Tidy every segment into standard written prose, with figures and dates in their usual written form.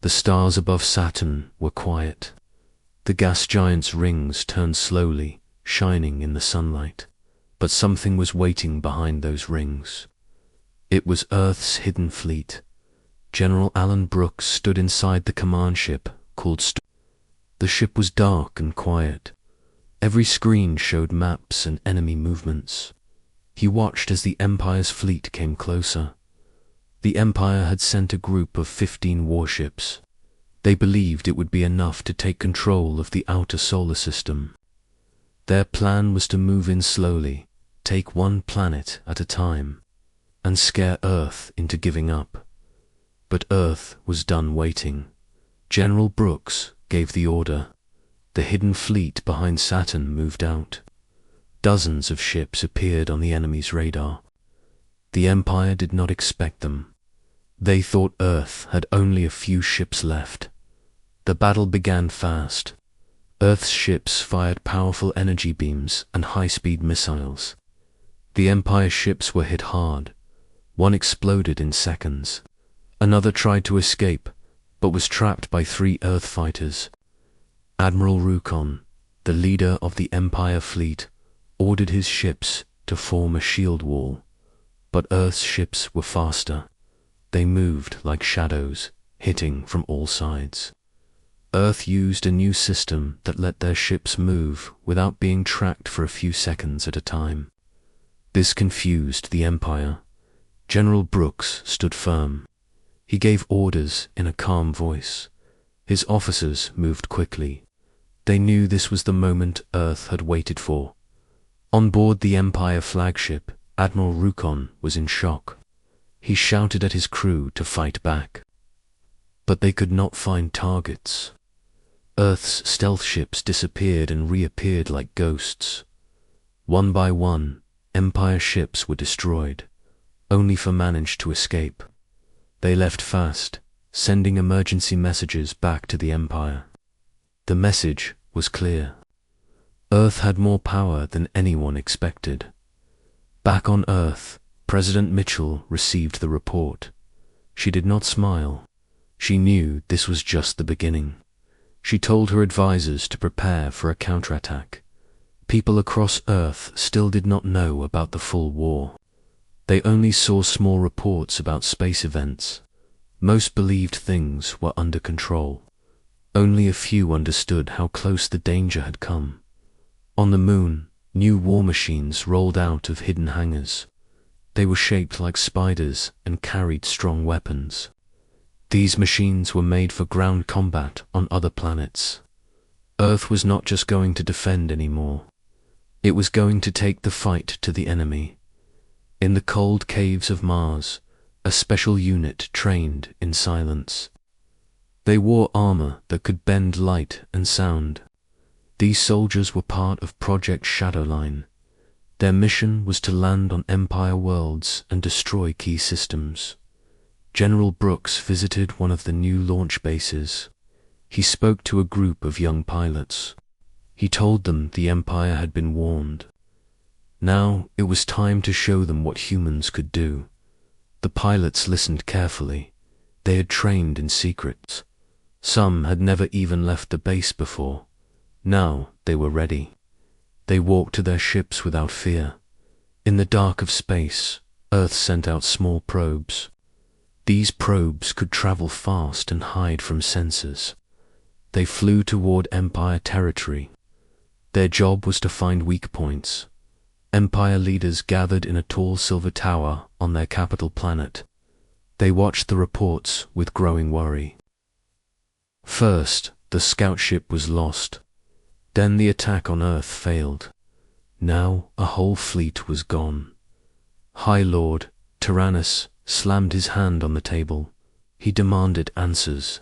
The stars above Saturn were quiet. The gas giant's rings turned slowly, shining in the sunlight. But something was waiting behind those rings. It was Earth's hidden fleet. General Alan Brooks stood inside the command ship called The ship was dark and quiet. Every screen showed maps and enemy movements. He watched as the Empire's fleet came closer. The Empire had sent a group of 15 warships. They believed it would be enough to take control of the outer solar system. Their plan was to move in slowly, take one planet at a time, and scare Earth into giving up. But Earth was done waiting. General Brooks gave the order. The hidden fleet behind Saturn moved out. Dozens of ships appeared on the enemy's radar. The Empire did not expect them. They thought Earth had only a few ships left. The battle began fast. Earth's ships fired powerful energy beams and high-speed missiles. The Empire ships were hit hard. One exploded in seconds. Another tried to escape, but was trapped by 3 Earth fighters. Admiral Rukon, the leader of the Empire fleet, ordered his ships to form a shield wall. But Earth's ships were faster. They moved like shadows, hitting from all sides. Earth used a new system that let their ships move without being tracked for a few seconds at a time. This confused the Empire. General Brooks stood firm. He gave orders in a calm voice. His officers moved quickly. They knew this was the moment Earth had waited for. On board the Empire flagship, Admiral Rukon was in shock. He shouted at his crew to fight back. But they could not find targets. Earth's stealth ships disappeared and reappeared like ghosts. One by one, Empire ships were destroyed. Only 4 managed to escape. They left fast, sending emergency messages back to the Empire. The message was clear. Earth had more power than anyone expected. Back on Earth, President Mitchell received the report. She did not smile. She knew this was just the beginning. She told her advisors to prepare for a counterattack. People across Earth still did not know about the full war. They only saw small reports about space events. Most believed things were under control. Only a few understood how close the danger had come. On the moon, new war machines rolled out of hidden hangars. They were shaped like spiders and carried strong weapons. These machines were made for ground combat on other planets. Earth was not just going to defend anymore. It was going to take the fight to the enemy. In the cold caves of Mars, a special unit trained in silence. They wore armor that could bend light and sound. These soldiers were part of Project Shadowline. Their mission was to land on Empire worlds and destroy key systems. General Brooks visited one of the new launch bases. He spoke to a group of young pilots. He told them the Empire had been warned. Now it was time to show them what humans could do. The pilots listened carefully. They had trained in secret. Some had never even left the base before. Now they were ready. They walked to their ships without fear. In the dark of space, Earth sent out small probes. These probes could travel fast and hide from sensors. They flew toward Empire territory. Their job was to find weak points. Empire leaders gathered in a tall silver tower on their capital planet. They watched the reports with growing worry. First, the scout ship was lost. Then the attack on Earth failed. Now a whole fleet was gone. High Lord Tyrannus slammed his hand on the table. He demanded answers.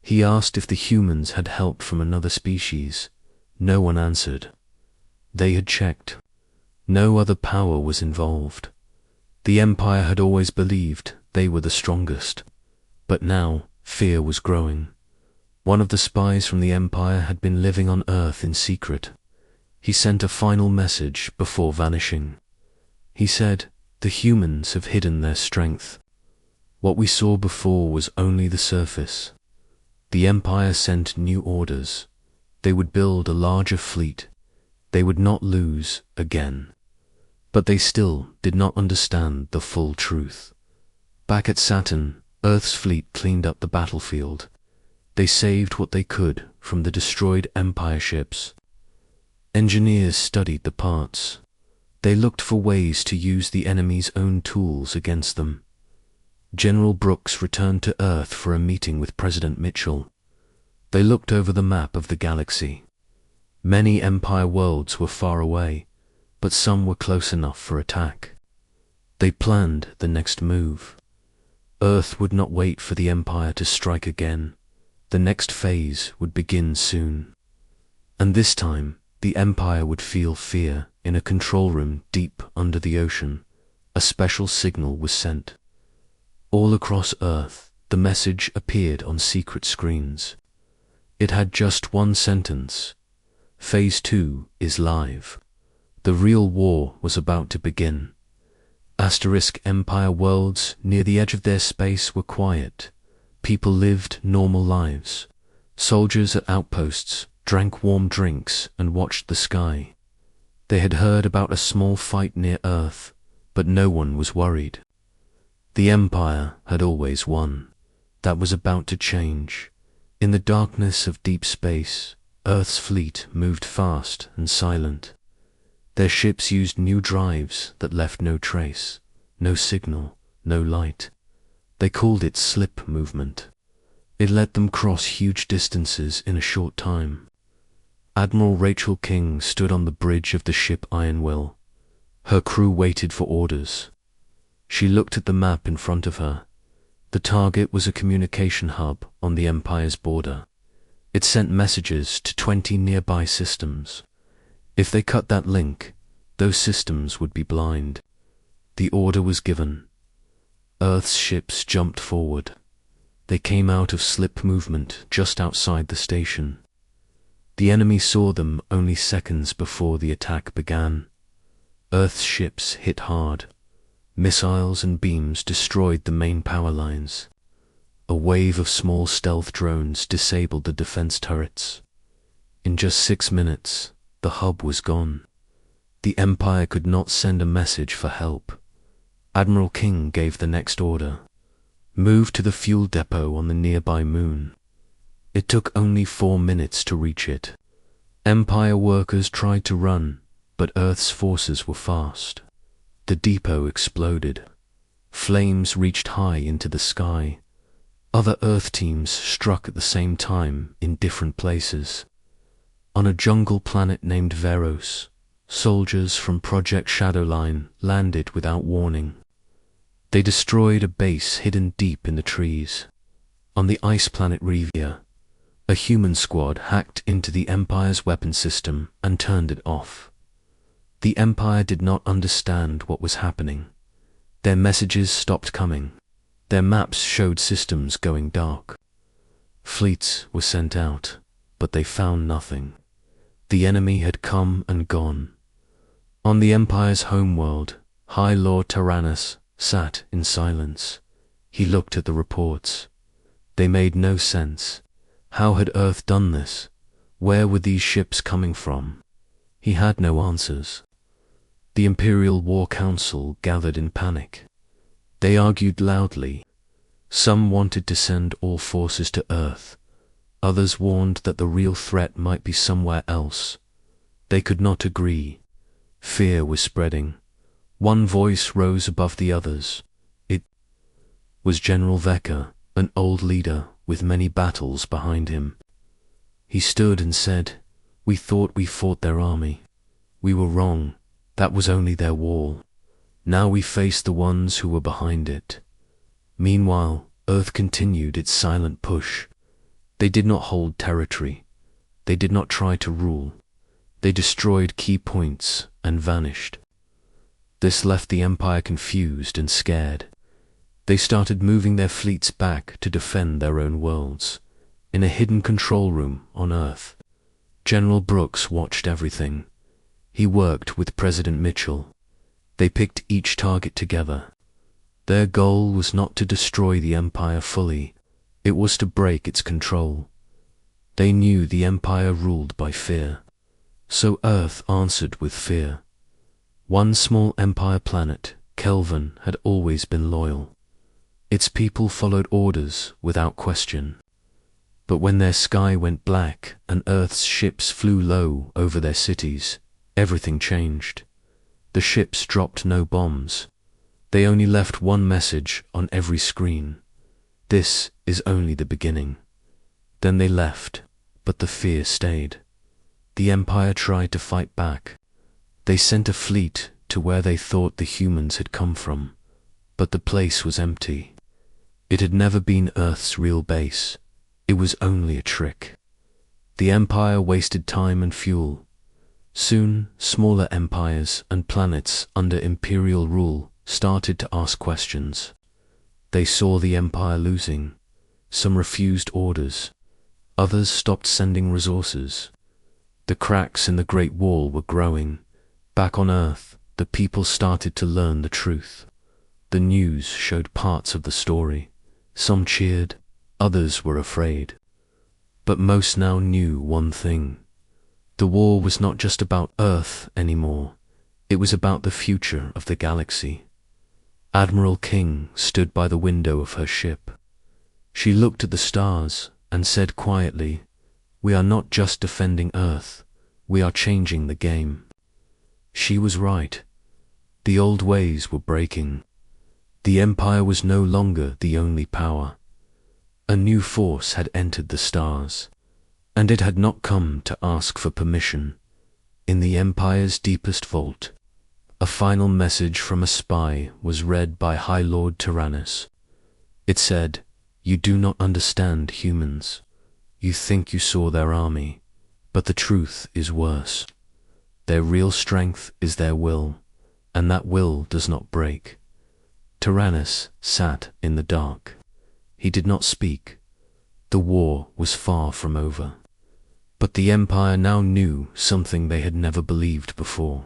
He asked if the humans had help from another species. No one answered. They had checked. No other power was involved. The Empire had always believed they were the strongest. But now fear was growing. One of the spies from the Empire had been living on Earth in secret. He sent a final message before vanishing. He said, "The humans have hidden their strength. What we saw before was only the surface. The Empire sent new orders. They would build a larger fleet. They would not lose again. But they still did not understand the full truth. Back at Saturn, Earth's fleet cleaned up the battlefield. They saved what they could from the destroyed Empire ships. Engineers studied the parts. They looked for ways to use the enemy's own tools against them. General Brooks returned to Earth for a meeting with President Mitchell. They looked over the map of the galaxy. Many Empire worlds were far away, but some were close enough for attack. They planned the next move. Earth would not wait for the Empire to strike again. The next phase would begin soon. And this time, the Empire would feel fear. In a control room deep under the ocean, a special signal was sent. All across Earth, the message appeared on secret screens. It had just one sentence. Phase 2 is live. The real war was about to begin. Empire worlds near the edge of their space were quiet. People lived normal lives. Soldiers at outposts drank warm drinks and watched the sky. They had heard about a small fight near Earth, but no one was worried. The Empire had always won. That was about to change. In the darkness of deep space, Earth's fleet moved fast and silent. Their ships used new drives that left no trace, no signal, no light. They called it slip movement. It let them cross huge distances in a short time. Admiral Rachel King stood on the bridge of the ship Iron Will. Her crew waited for orders. She looked at the map in front of her. The target was a communication hub on the Empire's border. It sent messages to 20 nearby systems. If they cut that link, those systems would be blind. The order was given. Earth's ships jumped forward. They came out of slip movement just outside the station. The enemy saw them only seconds before the attack began. Earth's ships hit hard. Missiles and beams destroyed the main power lines. A wave of small stealth drones disabled the defense turrets. In just 6 minutes, the hub was gone. The Empire could not send a message for help. Admiral King gave the next order. Move to the fuel depot on the nearby moon. It took only 4 minutes to reach it. Empire workers tried to run, but Earth's forces were fast. The depot exploded. Flames reached high into the sky. Other Earth teams struck at the same time in different places. On a jungle planet named Veros, soldiers from Project Shadowline landed without warning. They destroyed a base hidden deep in the trees. On the ice planet Revia, a human squad hacked into the Empire's weapon system and turned it off. The Empire did not understand what was happening. Their messages stopped coming. Their maps showed systems going dark. Fleets were sent out, but they found nothing. The enemy had come and gone. On the Empire's homeworld, High Lord Tyrannus sat in silence. He looked at the reports. They made no sense. How had Earth done this? Where were these ships coming from? He had no answers. The Imperial War Council gathered in panic. They argued loudly. Some wanted to send all forces to Earth. Others warned that the real threat might be somewhere else. They could not agree. Fear was spreading. One voice rose above the others. It was General Vecker, an old leader with many battles behind him. He stood and said, "We thought we fought their army. We were wrong. That was only their wall. Now we face the ones who were behind it." Meanwhile, Earth continued its silent push. They did not hold territory. They did not try to rule. They destroyed key points and vanished. This left the Empire confused and scared. They started moving their fleets back to defend their own worlds. In a hidden control room on Earth, General Brooks watched everything. He worked with President Mitchell. They picked each target together. Their goal was not to destroy the Empire fully. It was to break its control. They knew the Empire ruled by fear. So Earth answered with fear. One small Empire planet, Kelvin, had always been loyal. Its people followed orders without question. But when their sky went black and Earth's ships flew low over their cities, everything changed. The ships dropped no bombs. They only left one message on every screen. This is only the beginning. Then they left, but the fear stayed. The Empire tried to fight back. They sent a fleet to where they thought the humans had come from, but the place was empty. It had never been Earth's real base. It was only a trick. The Empire wasted time and fuel. Soon, smaller empires and planets under Imperial rule started to ask questions. They saw the Empire losing. Some refused orders. Others stopped sending resources. The cracks in the Great Wall were growing. Back on Earth, the people started to learn the truth. The news showed parts of the story. Some cheered, others were afraid. But most now knew one thing. The war was not just about Earth anymore. It was about the future of the galaxy. Admiral King stood by the window of her ship. She looked at the stars and said quietly, "We are not just defending Earth, we are changing the game." She was right. The old ways were breaking. The Empire was no longer the only power. A new force had entered the stars, and it had not come to ask for permission. In the Empire's deepest vault, a final message from a spy was read by High Lord Tyrannus. It said, "You do not understand humans. You think you saw their army, but the truth is worse. Their real strength is their will, and that will does not break." Tyrannus sat in the dark. He did not speak. The war was far from over. But the Empire now knew something they had never believed before.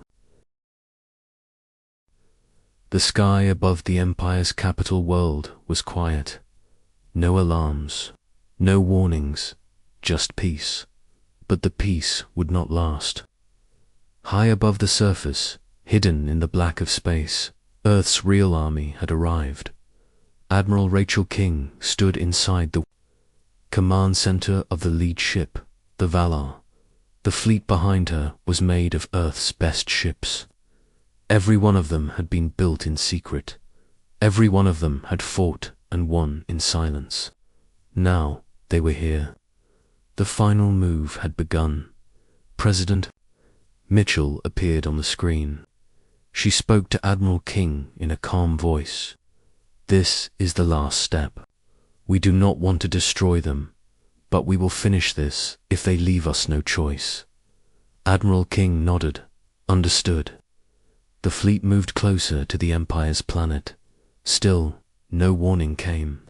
The sky above the Empire's capital world was quiet. No alarms, no warnings, just peace. But the peace would not last. High above the surface, hidden in the black of space, Earth's real army had arrived. Admiral Rachel King stood inside the command center of the lead ship, the Valar. The fleet behind her was made of Earth's best ships. Every one of them had been built in secret. Every one of them had fought and won in silence. Now they were here. The final move had begun. President Mitchell appeared on the screen. She spoke to Admiral King in a calm voice. "This is the last step. We do not want to destroy them, but we will finish this if they leave us no choice." Admiral King nodded, understood. The fleet moved closer to the Empire's planet. Still, no warning came.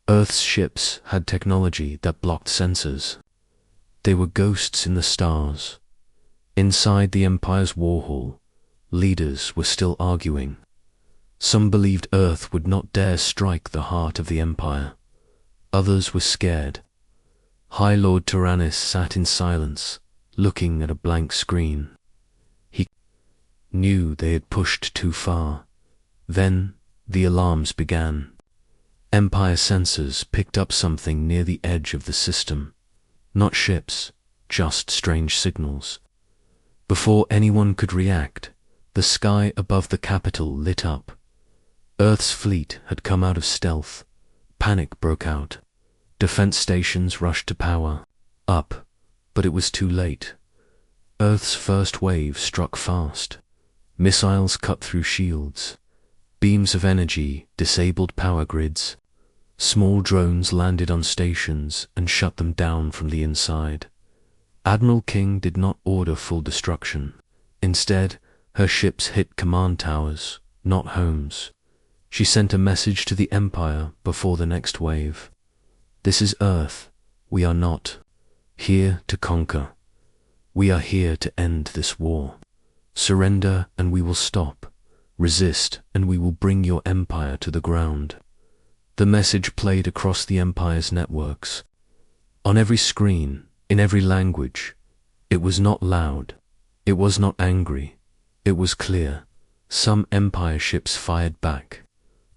Earth's ships had technology that blocked sensors. They were ghosts in the stars. Inside the Empire's war hall, leaders were still arguing. Some believed Earth would not dare strike the heart of the Empire. Others were scared. High Lord Tyrannus sat in silence, looking at a blank screen. He knew they had pushed too far. Then the alarms began. Empire sensors picked up something near the edge of the system. Not ships, just strange signals. Before anyone could react, the sky above the capital lit up. Earth's fleet had come out of stealth. Panic broke out. Defense stations rushed to power up, but it was too late. Earth's first wave struck fast. Missiles cut through shields. Beams of energy disabled power grids. Small drones landed on stations and shut them down from the inside. Admiral King did not order full destruction. Instead, her ships hit command towers, not homes. She sent a message to the Empire before the next wave. "This is Earth. We are not here to conquer. We are here to end this war. Surrender and we will stop. Resist and we will bring your empire to the ground." The message played across the Empire's networks. On every screen, in every language. It was not loud. It was not angry. It was clear. Some Empire ships fired back.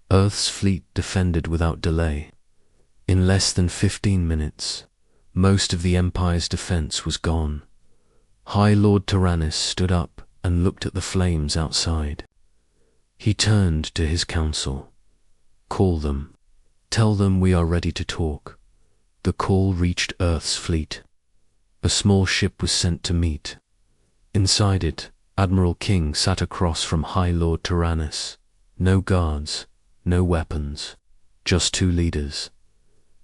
Earth's fleet defended without delay. In less than 15 minutes, most of the Empire's defense was gone. High Lord Tyrannus stood up and looked at the flames outside. He turned to his council. Call them. Tell them we are ready to talk. The call reached Earth's fleet. A small ship was sent to meet. Inside it, Admiral King sat across from High Lord Tyrannus. No guards, no weapons, just two leaders.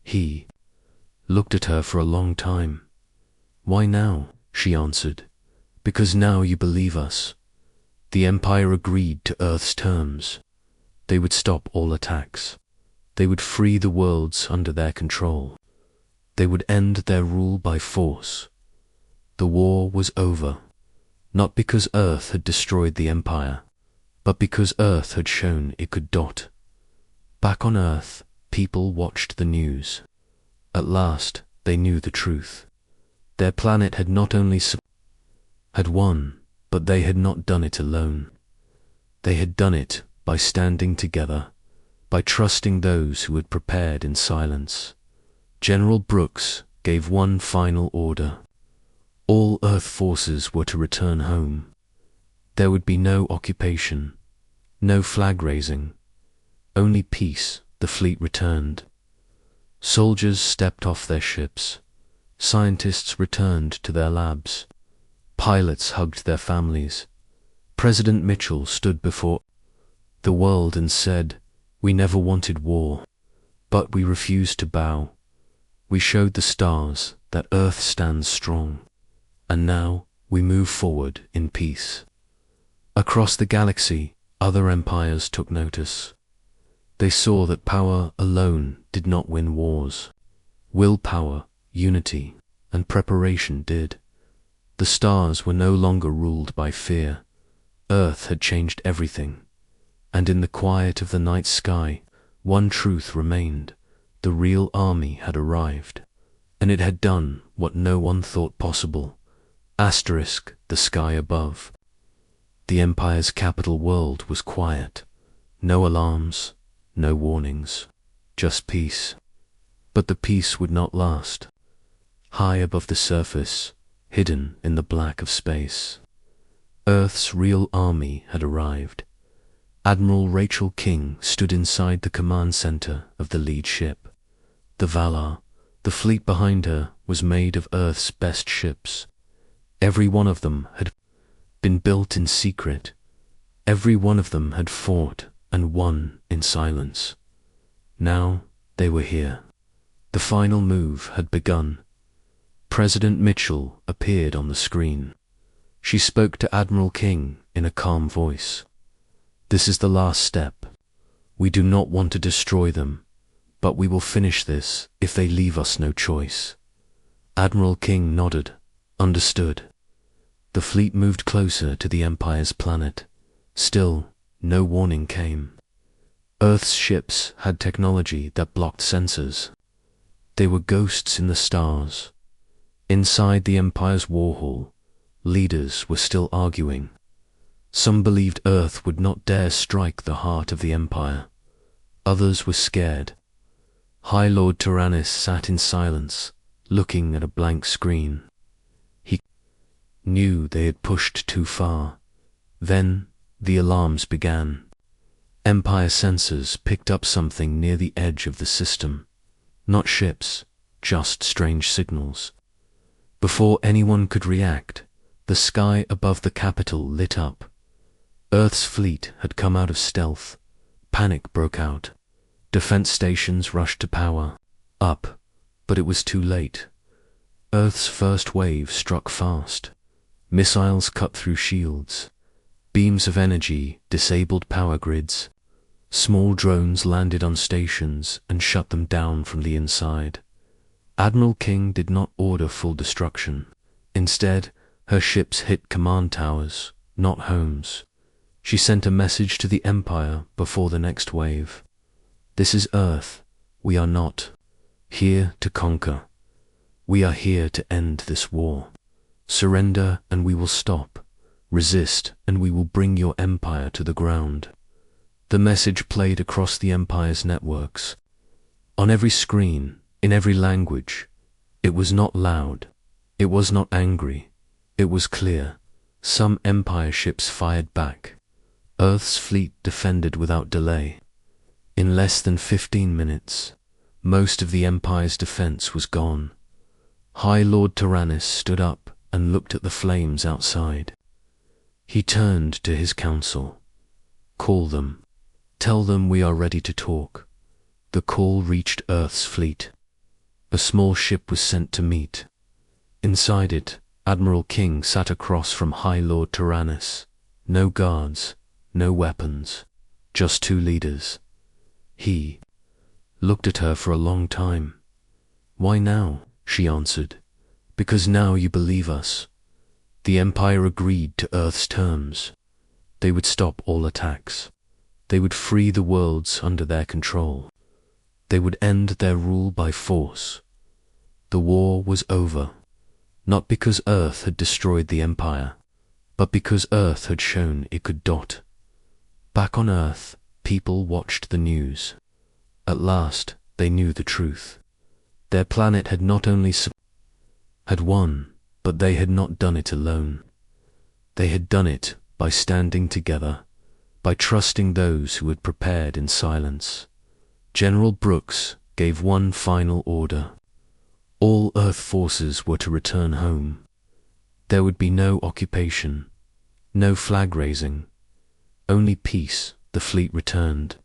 He looked at her for a long time. Why now? She answered. Because now you believe us. The Empire agreed to Earth's terms. They would stop all attacks. They would free the worlds under their control. They would end their rule by force. The war was over, not because Earth had destroyed the Empire, but because Earth had shown it could dot. Back on Earth, people watched the news. At last, they knew the truth. Their planet had not only had won, but they had not done it alone. They had done it by standing together, by trusting those who had prepared in silence. General Brooks gave one final order. All Earth forces were to return home. There would be no occupation, no flag raising, only peace. The fleet returned. Soldiers stepped off their ships. Scientists returned to their labs. Pilots hugged their families. President Mitchell stood before the world and said, "We never wanted war, but we refused to bow. We showed the stars that Earth stands strong, and now we move forward in peace." Across the galaxy, other empires took notice. They saw that power alone did not win wars. Willpower, unity, and preparation did. The stars were no longer ruled by fear. Earth had changed everything. And in the quiet of the night sky, one truth remained. The real army had arrived. And it had done what no one thought possible. Asterisk the sky above. The Empire's capital world was quiet. No alarms, no warnings, just peace. But the peace would not last. High above the surface, hidden in the black of space, Earth's real army had arrived. Admiral Rachel King stood inside the command center of the lead ship. The Valar, the fleet behind her, was made of Earth's best ships. Every one of them had been built in secret. Every one of them had fought and won in silence. Now they were here. The final move had begun. President Mitchell appeared on the screen. She spoke to Admiral King in a calm voice. "This is the last step. We do not want to destroy them, but we will finish this if they leave us no choice." Admiral King nodded, understood. The fleet moved closer to the Empire's planet. Still, no warning came. Earth's ships had technology that blocked sensors. They were ghosts in the stars. Inside the Empire's war hall, leaders were still arguing. Some believed Earth would not dare strike the heart of the Empire. Others were scared. High Lord Tyrannus sat in silence, looking at a blank screen. He knew they had pushed too far. Then the alarms began. Empire sensors picked up something near the edge of the system. Not ships, just strange signals. Before anyone could react, the sky above the capital lit up. Earth's fleet had come out of stealth. Panic broke out. Defense stations rushed to power up, but it was too late. Earth's first wave struck fast. Missiles cut through shields. Beams of energy disabled power grids. Small drones landed on stations and shut them down from the inside. Admiral King did not order full destruction. Instead, her ships hit command towers, not homes. She sent a message to the Empire before the next wave. "This is Earth. We are not here to conquer. We are here to end this war. Surrender and we will stop. Resist and we will bring your empire to the ground. The message played across the empire's networks. On every screen, in every language. It was not loud. It was not angry. It was clear. Some empire ships fired back. Earth's fleet defended without delay. In less than 15 minutes, most of the empire's defense was gone. High Lord Tyrannus stood up and looked at the flames outside. He turned to his council. Call them. Tell them we are ready to talk. The call reached Earth's fleet. A small ship was sent to meet. Inside it, Admiral King sat across from High Lord Tyrannus. No guards, no weapons, just two leaders. He looked at her for a long time. Why now? She answered. Because now you believe us. The Empire agreed to Earth's terms. They would stop all attacks. They would free the worlds under their control. They would end their rule by force. The war was over, not because Earth had destroyed the Empire, but because Earth had shown it could dot. Back on Earth, people watched the news. At last, they knew the truth. Their planet had not only had won, but they had not done it alone. They had done it by standing together, by trusting those who had prepared in silence. General Brooks gave one final order. All Earth forces were to return home. There would be no occupation, no flag raising, only peace. The fleet returned.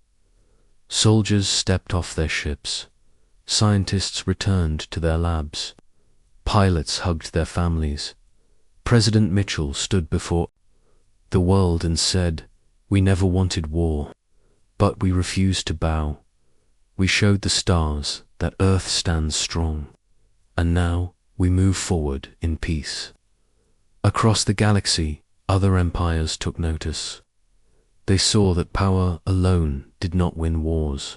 Soldiers stepped off their ships. Scientists returned to their labs. Pilots hugged their families. President Mitchell stood before the world and said, "We never wanted war, but we refused to bow. We showed the stars that Earth stands strong, and now we move forward in peace." Across the galaxy, other empires took notice. They saw that power alone did not win wars.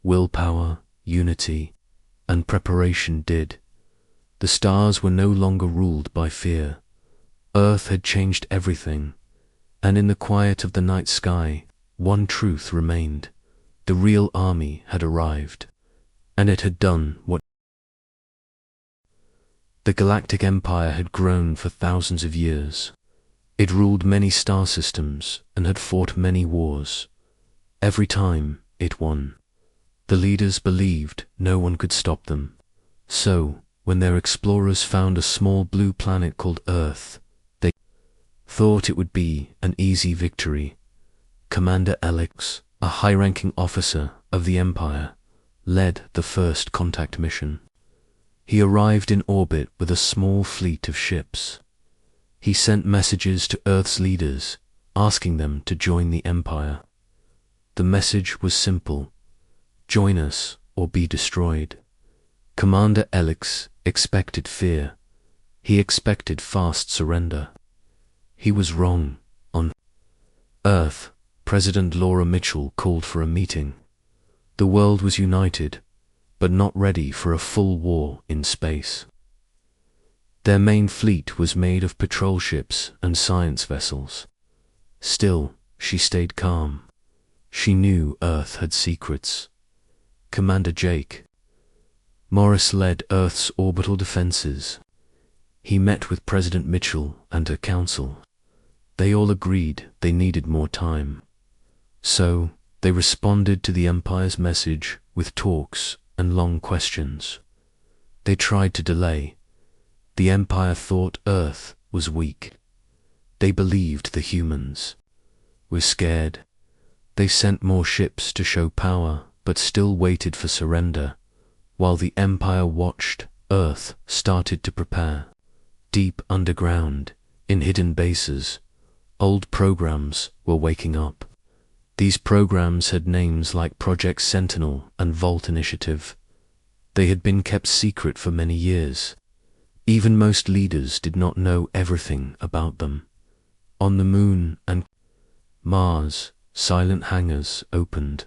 Willpower, unity, and preparation did. The stars were no longer ruled by fear. Earth had changed everything, and in the quiet of the night sky, one truth remained. The real army had arrived, and it had done what the Galactic Empire had grown for thousands of years. It ruled many star systems and had fought many wars. Every time, it won. The leaders believed no one could stop them. So, when their explorers found a small blue planet called Earth, they thought it would be an easy victory. Commander Alex, a high-ranking officer of the Empire, led the first contact mission. He arrived in orbit with a small fleet of ships. He sent messages to Earth's leaders, asking them to join the Empire. The message was simple: join us or be destroyed. Commander Alex expected fear. He expected fast surrender. He was wrong. On Earth, President Laura Mitchell called for a meeting. The world was united, but not ready for a full war in space. Their main fleet was made of patrol ships and science vessels. Still, she stayed calm. She knew Earth had secrets. Commander Jake Morris led Earth's orbital defenses. He met with President Mitchell and her council. They all agreed they needed more time. So, they responded to the Empire's message with talks and long questions. They tried to delay. The Empire thought Earth was weak. They believed the humans were scared. They sent more ships to show power, but still waited for surrender. While the Empire watched, Earth started to prepare. Deep underground, in hidden bases, old programs were waking up. These programs had names like Project Sentinel and Vault Initiative. They had been kept secret for many years. Even most leaders did not know everything about them. On the Moon and Mars, silent hangars opened.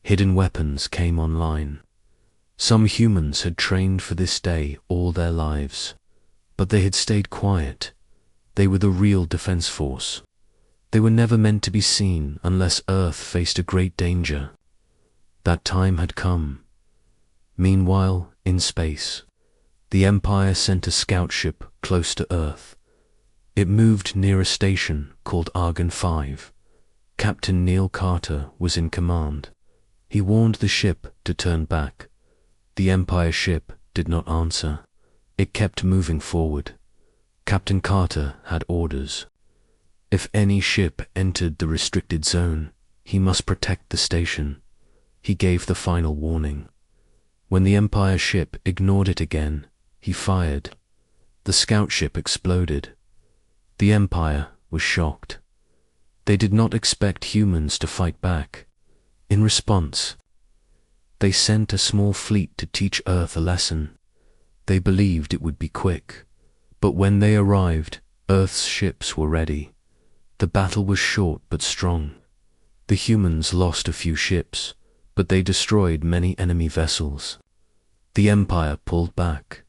Hidden weapons came online. Some humans had trained for this day all their lives, but they had stayed quiet. They were the real defense force. They were never meant to be seen unless Earth faced a great danger. That time had come. Meanwhile, in space, the Empire sent a scout ship close to Earth. It moved near a station called Argon 5. Captain Neil Carter was in command. He warned the ship to turn back. The Empire ship did not answer. It kept moving forward. Captain Carter had orders. If any ship entered the restricted zone, he must protect the station. He gave the final warning. When the Empire ship ignored it again, he fired. The scout ship exploded. The Empire was shocked. They did not expect humans to fight back. In response, they sent a small fleet to teach Earth a lesson. They believed it would be quick, but when they arrived, Earth's ships were ready. The battle was short but strong. The humans lost a few ships, but they destroyed many enemy vessels. The Empire pulled back.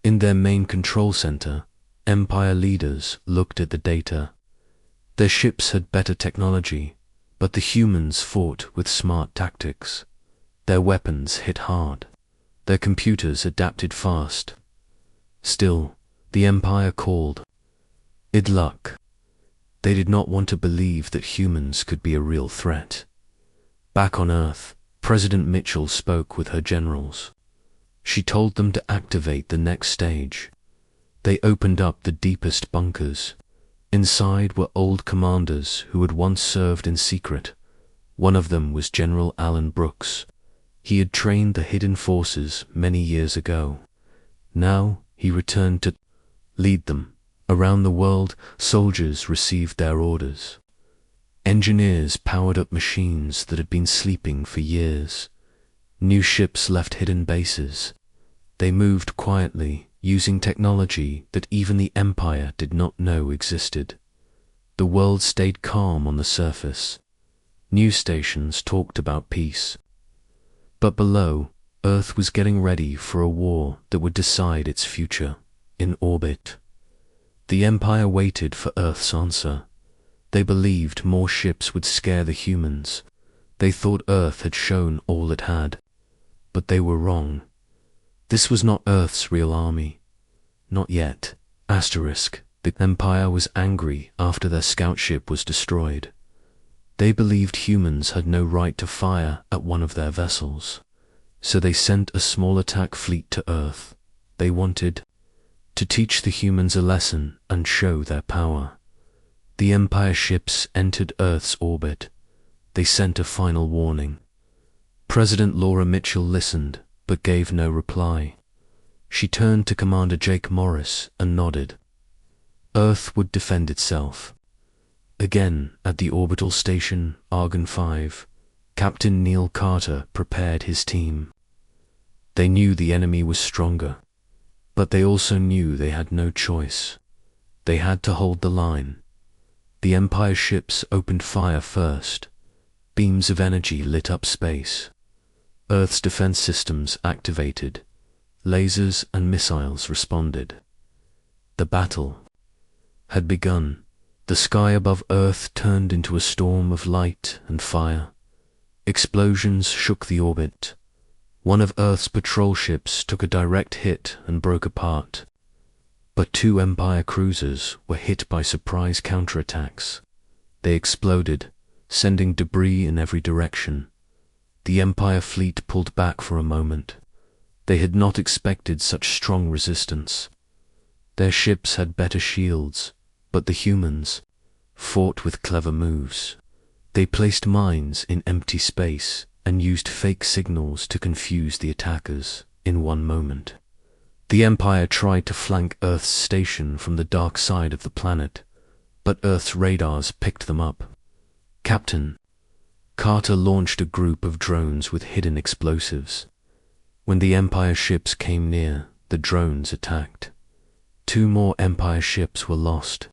In their main control center, Empire leaders looked at the data. Their ships had better technology, but the humans fought with smart tactics. Their weapons hit hard. Their computers adapted fast. Still, the Empire called it luck. They did not want to believe that humans could be a real threat. Back on Earth, President Mitchell spoke with her generals. She told them to activate the next stage. They opened up the deepest bunkers. Inside were old commanders who had once served in secret. One of them was General Alan Brooks. He had trained the hidden forces many years ago. Now he returned to lead them. Around the world, soldiers received their orders. Engineers powered up machines that had been sleeping for years. New ships left hidden bases. They moved quietly, using technology that even the Empire did not know existed. The world stayed calm on the surface. News stations talked about peace. But below, Earth was getting ready for a war that would decide its future. In orbit, the Empire waited for Earth's answer. They believed more ships would scare the humans. They thought Earth had shown all it had. But they were wrong. This was not Earth's real army. Not yet. Asterisk. The Empire was angry after their scout ship was destroyed. They believed humans had no right to fire at one of their vessels. So they sent a small attack fleet to Earth. They wanted to teach the humans a lesson and show their power. The Empire ships entered Earth's orbit. They sent a final warning. President Laura Mitchell listened, but gave no reply. She turned to Commander Jake Morris and nodded. Earth would defend itself. Again, at the orbital station Argon 5, Captain Neil Carter prepared his team. They knew the enemy was stronger, but they also knew they had no choice. They had to hold the line. The Empire ships opened fire first. Beams of energy lit up space. Earth's defense systems activated. Lasers and missiles responded. The battle had begun. The sky above Earth turned into a storm of light and fire. Explosions shook the orbit. One of Earth's patrol ships took a direct hit and broke apart. But two Empire cruisers were hit by surprise counterattacks. They exploded, sending debris in every direction. The Empire fleet pulled back for a moment. They had not expected such strong resistance. Their ships had better shields, but the humans fought with clever moves. They placed mines in empty space and used fake signals to confuse the attackers in one moment. The Empire tried to flank Earth's station from the dark side of the planet, but Earth's radars picked them up. Captain Carter launched a group of drones with hidden explosives. When the Empire ships came near, the drones attacked. 2 more Empire ships were lost.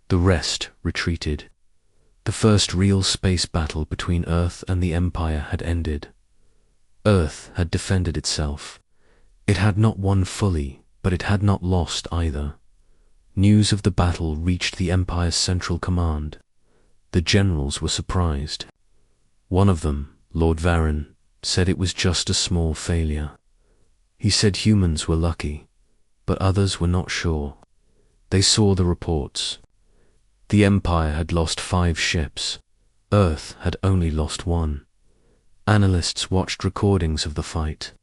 The rest retreated. The first real space battle between Earth and the Empire had ended. Earth had defended itself. It had not won fully, but it had not lost either. News of the battle reached the Empire's central command. The generals were surprised. One of them, Lord Varron, said it was just a small failure. He said humans were lucky, but others were not sure. They saw the reports. The Empire had lost 5 ships. Earth had only lost 1. Analysts watched recordings of the fight.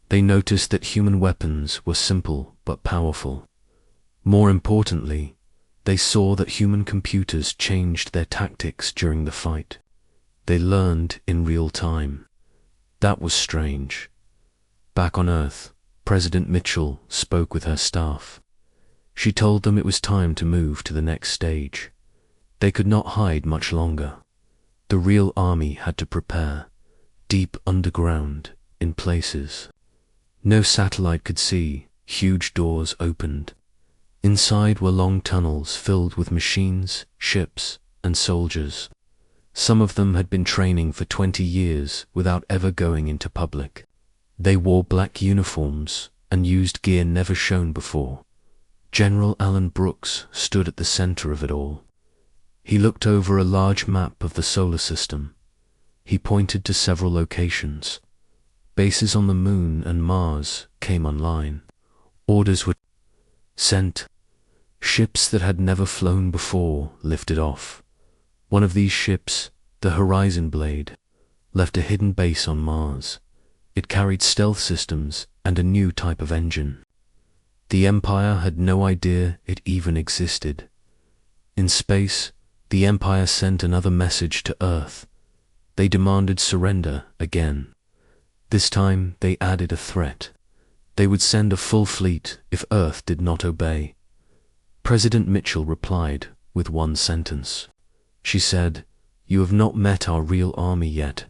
They noticed that human weapons were simple but powerful. More importantly, they saw that human computers changed their tactics during the fight. They learned in real time. That was strange. Back on Earth, President Mitchell spoke with her staff. She told them it was time to move to the next stage. They could not hide much longer. The real army had to prepare, deep underground, in places no satellite could see. Huge doors opened. Inside were long tunnels filled with machines, ships, and soldiers. Some of them had been training for 20 years without ever going into public. They wore black uniforms and used gear never shown before. General Alan Brooks stood at the center of it all. He looked over a large map of the solar system. He pointed to several locations. Bases on the Moon and Mars came online. Orders were sent. Ships that had never flown before lifted off. One of these ships, the Horizon Blade, left a hidden base on Mars. It carried stealth systems and a new type of engine. The Empire had no idea it even existed. In space, the Empire sent another message to Earth. They demanded surrender again. This time they added a threat. They would send a full fleet if Earth did not obey. President Mitchell replied with one sentence. She said, "You have not met our real army yet."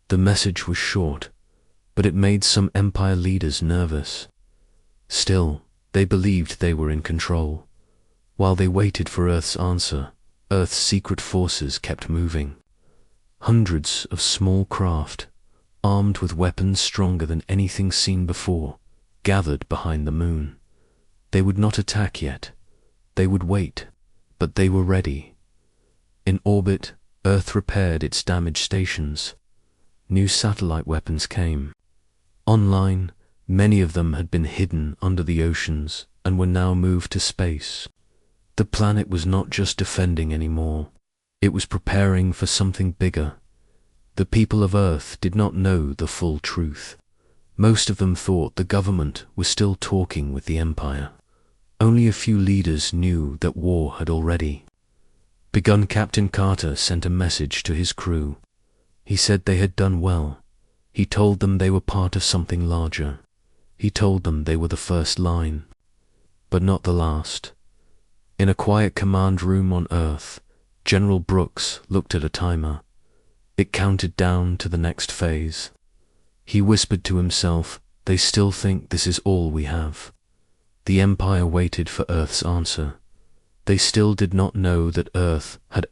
The message was short, but it made some Empire leaders nervous. Still, they believed they were in control. While they waited for Earth's answer, Earth's secret forces kept moving. Hundreds of small craft, armed with weapons stronger than anything seen before, gathered behind the Moon. They would not attack yet. They would wait, but they were ready. In orbit, Earth repaired its damaged stations. New satellite weapons came. Online, many of them had been hidden under the oceans and were now moved to space. The planet was not just defending anymore. It was preparing for something bigger. The people of Earth did not know the full truth. Most of them thought the government was still talking with the Empire. Only a few leaders knew that war had already begun. Captain Carter sent a message to his crew. He said they had done well. He told them they were part of something larger. He told them they were the first line, but not the last. In a quiet command room on Earth, General Brooks looked at a timer. It counted down to the next phase. He whispered to himself, "They still think this is all we have." The Empire waited for Earth's answer. They still did not know that Earth had